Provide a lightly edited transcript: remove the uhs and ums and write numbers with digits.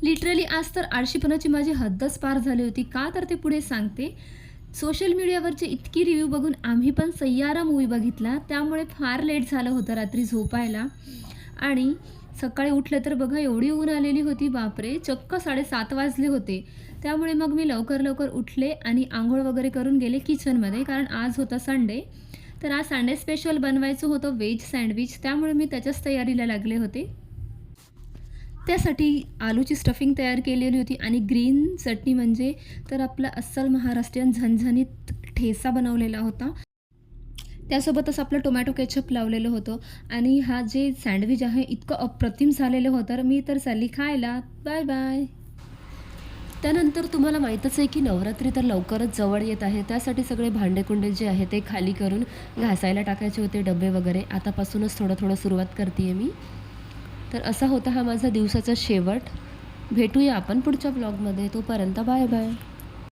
Literally आज तर आळशीपणाची माझी हद्दच पार झाली होती. का तर ते पुढे सांगते. सोशल मीडियावरची इतकी रिव्ह्यू बघून आम्ही पण सय्यारा मूव्ही बघितला. त्यामुळे फार लेट झालं होतं रात्री झोपायला आणि सकाळी उठलं तर बघा एवढी ऊन आलेली होती बापरे! चक्क 7:30 वाजले होते. त्यामुळे मग मी लवकर उठले आणि अंघोळ वगैरे करून गेले किचनमध्ये कारण आज होता संडे. तर आज संडे स्पेशल बनवायचं होतं व्हेज सँडविच. त्यामुळे मी त्याच्याच तयारीला लागले होते. त्यासाठी आलूची स्टफिंग तयार केलेली होती आणि ग्रीन चटणी म्हणजे तर आपला अस्सल महाराष्ट्रीयन झणझणीत ठेचा बनवलेला होता. त्यासोबतच आपलं टोमॅटो केचप लावलेलं होतं आणि हा जे सँडविच आहे इतकं अप्रतिम झालेलं होतं. तर मी तर चालली खायला. Bye bye. त्यानंतर तुम्हाला माहीतच आहे की नवरात्री तर लवकरच जवळ येत आहे. त्यासाठी सगळे भांडेकुंडे जे आहे ते खाली करून घासायला टाकायचे होते डबे वगैरे. आतापासूनच थोडं सुरुवात करते आहे मी. तर असा होता हा माझा दिवसाचा शेवट. भेटूया आपण पुढच्या ब्लॉगमध्ये. तोपर्यंत बाय बाय.